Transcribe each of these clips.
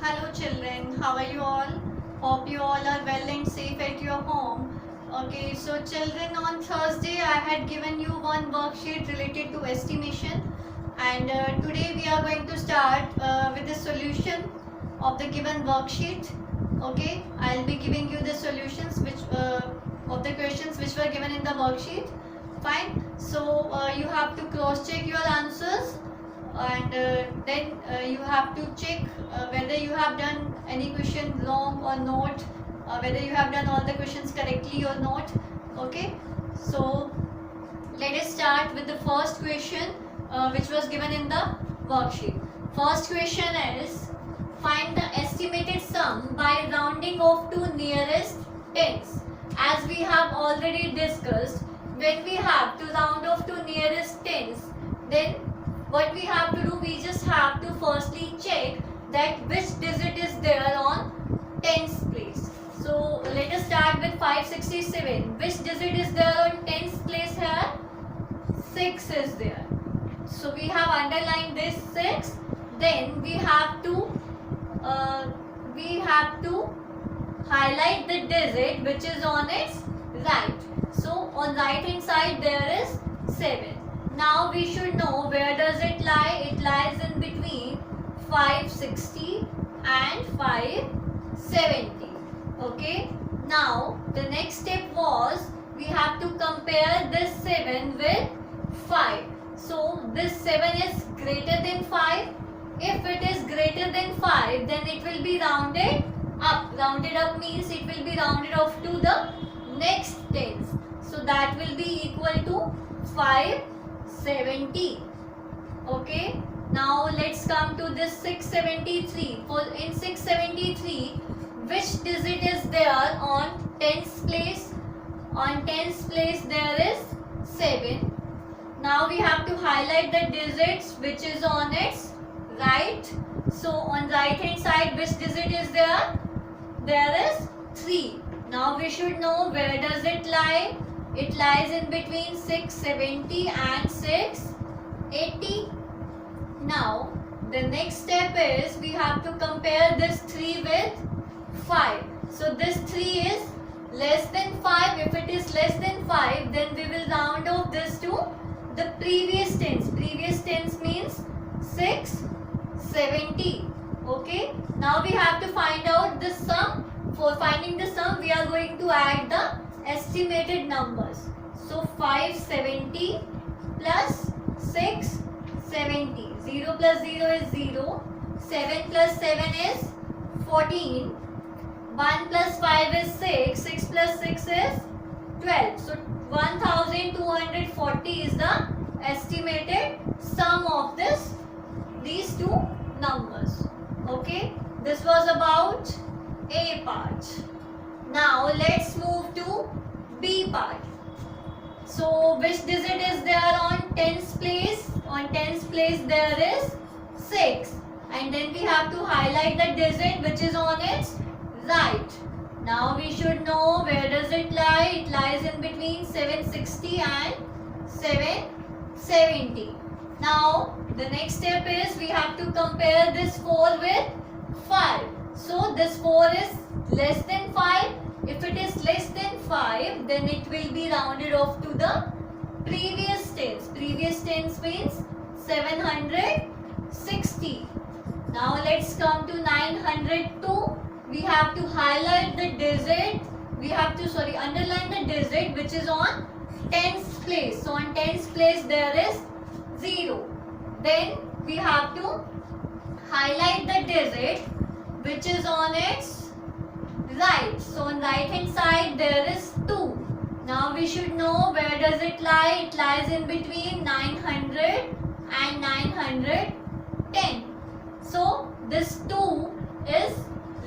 Hello children, how are you all? Hope you all are well and safe at your home. Okay, so children, on Thursday I had given you one worksheet related to estimation, and today we are going to start with the solution of the given worksheet. Okay, I'll be giving you the solutions which of the questions which were given in the worksheet. Fine. So you have to cross check your answers, and then you have to check whether you have done any question wrong or not, whether you have done all the questions correctly or not. Okay, so let us start with the first question which was given in the worksheet. First question is, find the estimated sum by rounding off to nearest tens. As we have already discussed, when we have to round off to nearest tens, then what we have to do, we just have to firstly check that which digit is there on tens place. So let us start with 567. Which digit is there on tens place here? 6 is there. So we have underlined this 6. Then we have to highlight the digit which is on its right. So on right hand side there is 7. Now we should know where does it lie. It lies in between 560 and 570. Okay. Now the next step was we have to compare this 7 with 5. So this 7 is greater than 5. If it is greater than 5, then it will be rounded up. Rounded up means it will be rounded off to the next tens. So that will be equal to 570. Okay. Now let's come to this 673. For in 673, which digit is there on tens place? On tens place there is 7. Now we have to highlight the digits which is on its right. So on right hand side which digit is there? There is 3. Now we should know where does it lie. It lies in between 670 and 680. Now the next step is we have to compare this 3 with 5. So this 3 is less than 5. If it is less than 5, then we will round off this to the previous tens. Previous tens means 670. Okay. Now we have to find out the sum. For finding the sum, we are going to add the estimated numbers. So 570 plus 670. 0 plus 0 is 0. 7 plus 7 is 14. 1 plus 5 is 6. 6 plus 6 is 12. So 1240 is the estimated sum of these two numbers. Okay. This was about A part. Now let's move to B part. So which digit is there on tens place? On tens place there is 6. And then we have to highlight the digit which is on its right. Now we should know where does it lie. It lies in between 760 and 770. Now the next step is we have to compare this 4 with 5. So this 4 is less than 5. If it is less than 5, then it will be rounded off to the previous tens. Previous tens means 760. Now let's come to 902. We have to highlight the digit. We have to underline the digit which is on tens place. So on tens place there is 0. Then we have to highlight the digit which is on its right. So on right hand side there is 2. Now we should know where does it lie. It lies in between 900 and 910. So this 2 is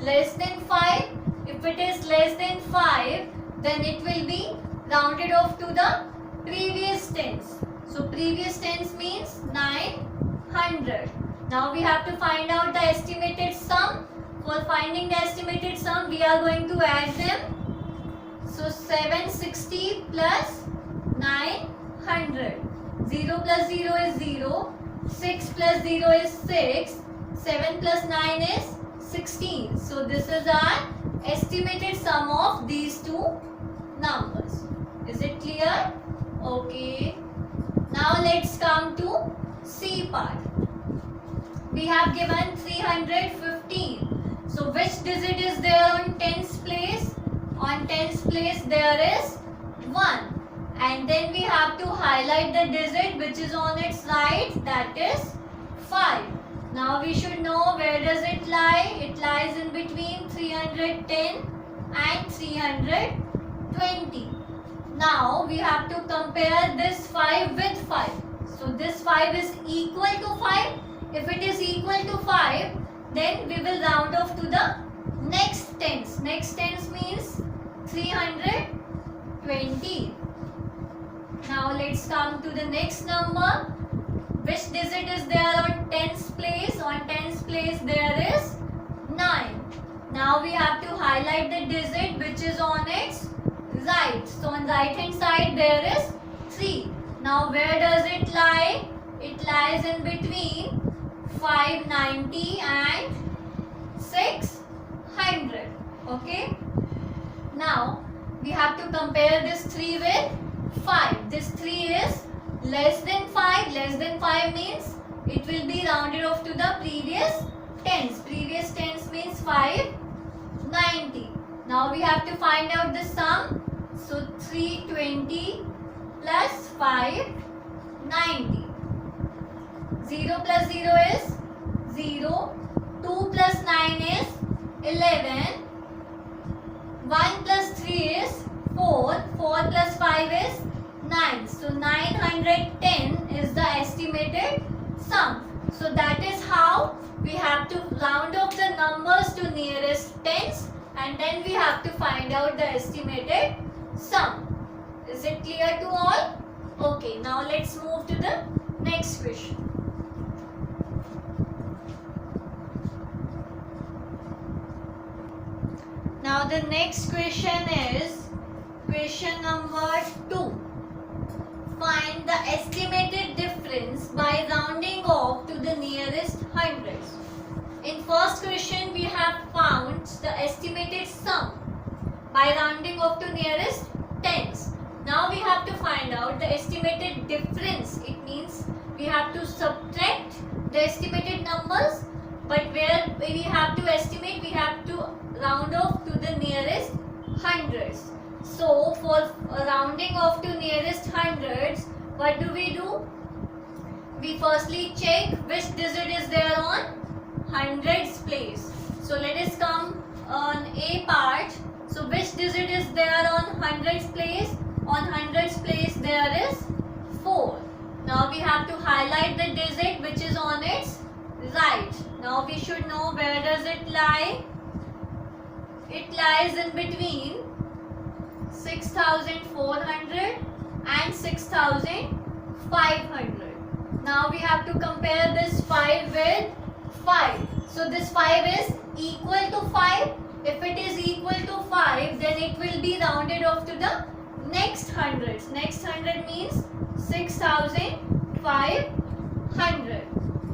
less than 5. If it is less than 5, then it will be rounded off to the previous tens. So previous tens means 900. Now we have to find out the estimated sum. For finding the estimated sum, we are going to add them. So 760 plus 900. 0 plus 0 is 0. 6 plus 0 is 6. 7 plus 9 is 16. So this is our estimated sum of these two numbers. Is it clear? Okay. Now let's come to C part. We have given 315. So which digit is there on tens place? On tens place there is 1. And then we have to highlight the digit which is on its right, that is 5. Now we should know where does it lie. It lies in between 310 and 320. Now we have to compare this 5 with 5. So this 5 is equal to 5. If it is equal to 5, then we will round off to the next tens. Next tens means 320. Now let's come to the next number. Which digit is there on tens place? On tens place there is 9. Now we have to highlight the digit which is on its right. So on right hand side there is 3. Now where does it lie? It lies in between 590 and 600. Okay. Now we have to compare this 3 with 5. This 3 is less than 5. Less than 5 means it will be rounded off to the previous tens. Previous tens means 590. Now we have to find out the sum. So 320 plus 590. 0 plus 0 is 0. 2 plus 9 is 11. 1 plus 3 is 4. 4 plus 5 is 9. So 910 is the estimated sum. So that is how we have to round off the numbers to nearest tens, and then we have to find out the estimated sum. Is it clear to all? Okay, now let's move to the next question. Now the next question is question number 2. Find the estimated difference by rounding off to the nearest hundreds. In first question we have found the estimated sum by rounding off to nearest tens. Now we have to find out the estimated difference. It means we have to subtract the estimated numbers, but where we have to estimate, we have to round off to the nearest hundreds. So for rounding off to nearest hundreds, what do? We firstly check which digit is there on hundreds place. So let us come on A part. So which digit is there on hundreds place? On hundreds place there is 4. Now we have to highlight the digit which is on its right. Now we should know where does it lie. It lies in between 6,400 and 6,500. Now we have to compare this 5 with 5. So this 5 is equal to 5. If it is equal to 5, then it will be rounded off to the next hundreds. Next hundred means 6,500.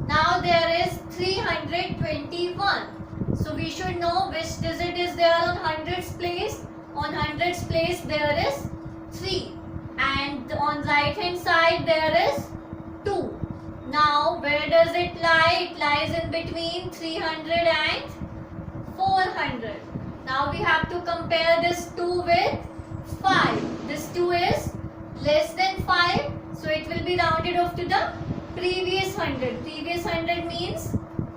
Now there is 321. So we should know which digit is there on hundreds place. On hundreds place there is 3, and on right hand side there is 2. Now where does it lie? It lies in between 300 and 400. Now we have to compare this 2 with 5. This 2 is less than 5, so it will be rounded off to the previous 100. Previous 100 means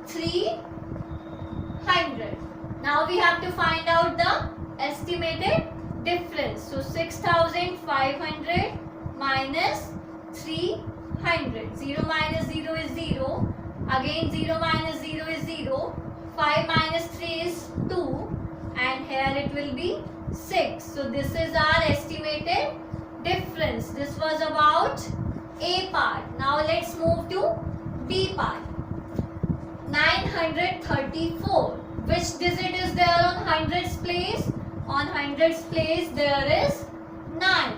300. Now we have to find out the estimated difference. So 6,500 minus 300. 0 minus 0 is 0. Again 0 minus 0 is 0. 5 minus 3 is 2. And here it will be 6. So this is our estimated difference. This was about A part. Now let's move to B part. 934. Which digit is there on hundreds place? On hundreds place there is 9.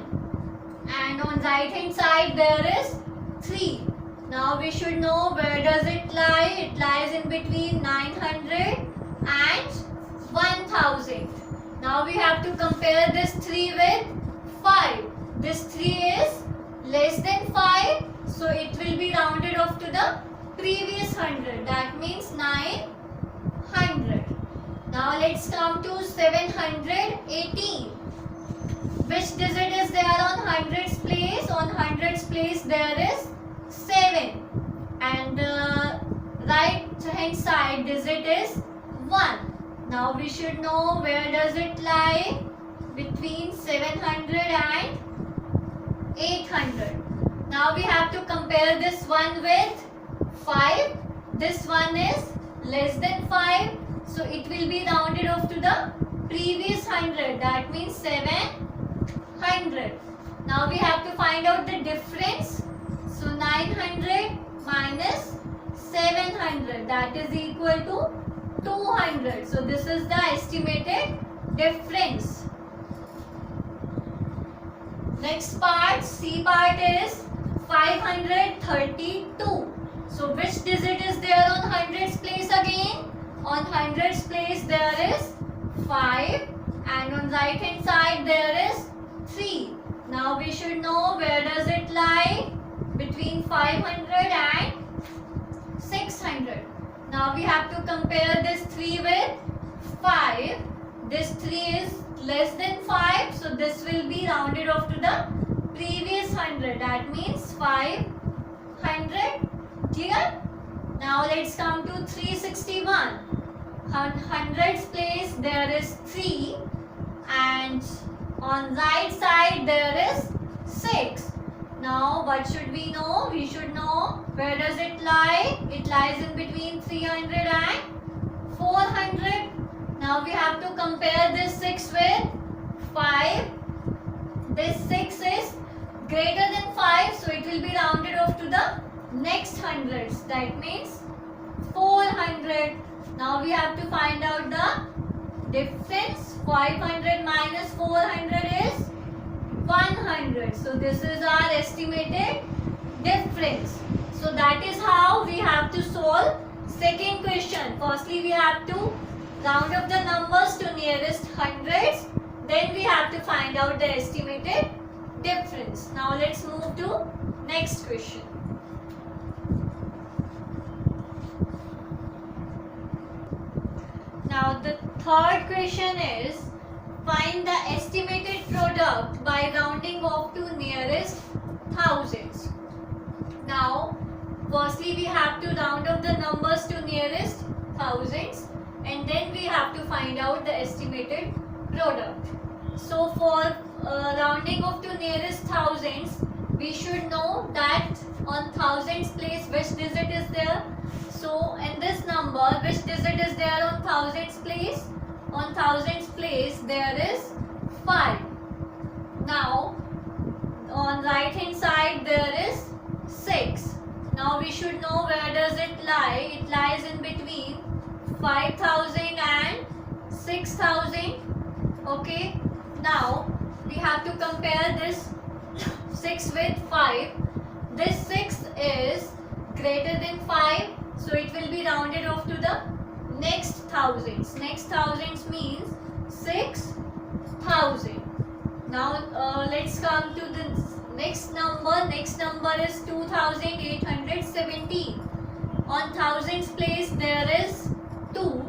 And on right hand side there is 3. Now we should know where does it lie. It lies in between 900 and 1000. Now we have to compare this 3 with 5. This 3 is less than 5, so it will be rounded off to the previous 100. That means 900. Now let's come to 718. Which digit is there on hundreds place? On hundreds place there is 7, and the right hand side digit is 1. Now we should know where does it lie between 700 and 800. Now we have to compare this one with 5. This one is less than 5, so it will be rounded off to the previous 100. That means 700. Now we have to find out the difference. So 900 minus 700, that is equal to 200. So this is the estimated difference. Next part, C part is 532. So which digit is there on hundreds place again? On hundreds place there is 5, and on right hand side there is 3. Now we should know where does it lie between 500 and 600. Now we have to compare this 3 with 5. This 3 is less than 5, so this will be rounded off to the previous 100. That means 500. Clear? Now let's come to 361. On hundreds place there is 3, and on right side there is 6. Now what should we know? We should know where does it lie? It lies in between 300 and 400. Now we have to compare this 6 with 5. This 6 is greater than 5, so it will be rounded off to the next hundreds. That means 400. Now we have to find out the difference. 500 minus 400 is 100. So this is our estimated difference. So that is how we have to solve second question. Firstly, we have to round up the numbers to nearest hundreds. Then we have to find out the estimated difference. Now let's move to next question. Now the third question is, find the estimated product by rounding off to nearest thousands. Now firstly we have to round up the numbers to nearest thousands, and then we have to find out the estimated product. So for rounding off to nearest thousands, we should know that on thousands place which digit is there. So in this number, which digit is there on thousands place? On thousands place there is 5. Now on right hand side there is 6. Now we should know where does it lie. It lies in between 5,000 and 6,000. Okay. Now we have to compare this 6 with 5. This 6 is greater than 5, so it will be rounded off to the next thousands. Next thousands means 6,000. Now let's come to the next number. Next number is 2,817. On thousands place there is 2,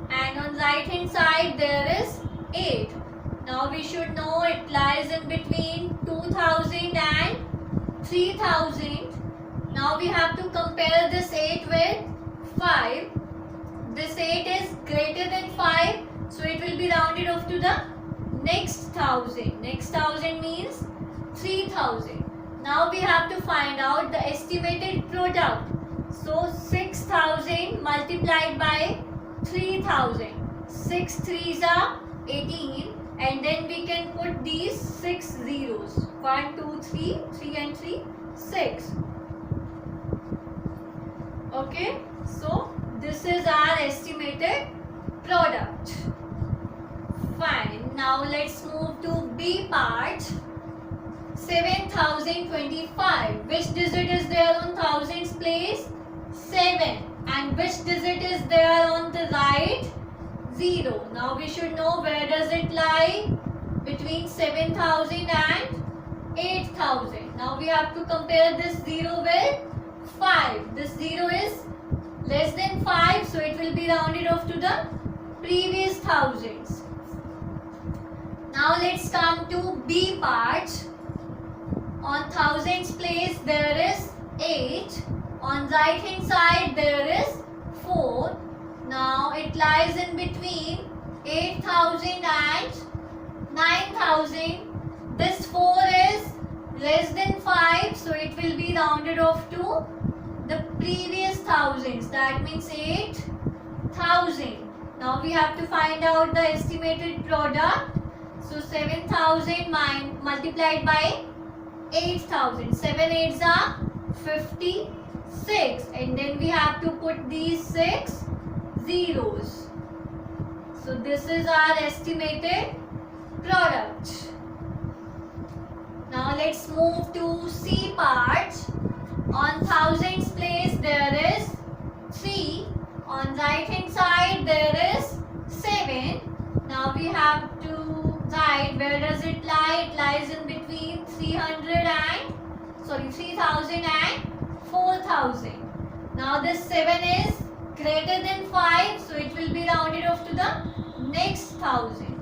and on right hand side there is 8. Now we should know it lies in between 2,000 and 3,000. Now we have to compare this 8 with 5. This 8 is greater than 5, so it will be rounded off to the next 1,000. Next 1,000 means 3,000. Now we have to find out the estimated product. So 6,000 multiplied by 3,000. 6 3s are 18, and then we can put these 6 zeros. 1, 2, 3, 3 and 3, 6. Okay, so this is our estimated product. Fine. Now let's move to B part. 7,025. Which digit is there on thousands place? 7. And which digit is there on the right? 0. Now we should know where does it lie? Between 7,000 and 8,000. Now we have to compare this 0 with 5. This 0 is less than 5, so it will be rounded off to the previous thousands. Now let's come to B part. On thousands place there is 8. On right hand side there is 4. Now it lies in between 8,000 and 9,000. This 4 is less than 5, so it will be rounded off to the previous thousands. That means 8,000. Now we have to find out the estimated product. So 7,000 multiplied by 8,000. 7 8s are 56. And then we have to put these 6 zeros. So this is our estimated product. Now let's move to C part. On thousands place there is 3. On right hand side there is 7. Now we have to write where does it lie. It lies in between 3,000 and 4,000. Now this 7 is greater than 5, so it will be rounded off to the next thousand.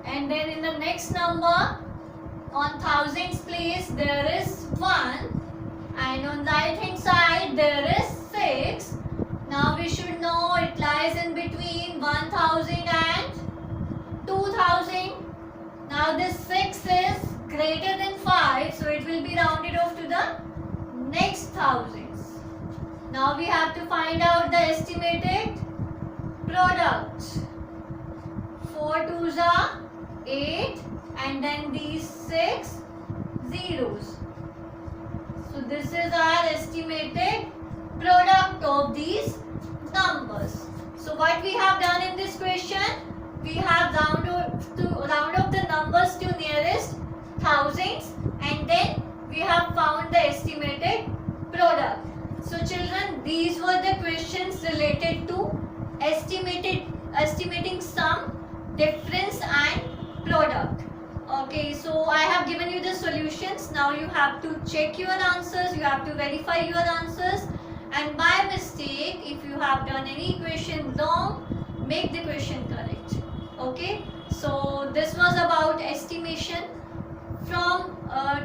And then in the next number, on thousands place there is 1, and on right hand side there is 6. Now we should know it lies in between 1,000 and 2,000. Now this 6 is greater than 5, so it will be rounded off to the next thousands. Now we have to find out the estimated product. 4 2s are 8, and then these 6 zeros. So this is our estimated product of these numbers. So what we have done in this question, we have round off the numbers to nearest thousands, and then we have found the estimated product. So children, these were the questions related to estimating sum, difference and product. Okay, so I have given you the solutions. Now you have to check your answers, you have to verify your answers, and by mistake if you have done any question wrong, make the question correct. Okay, so this was about estimation. From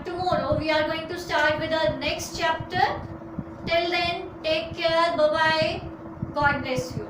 tomorrow we are going to start with our next chapter. Till then, take care, bye bye, God bless you.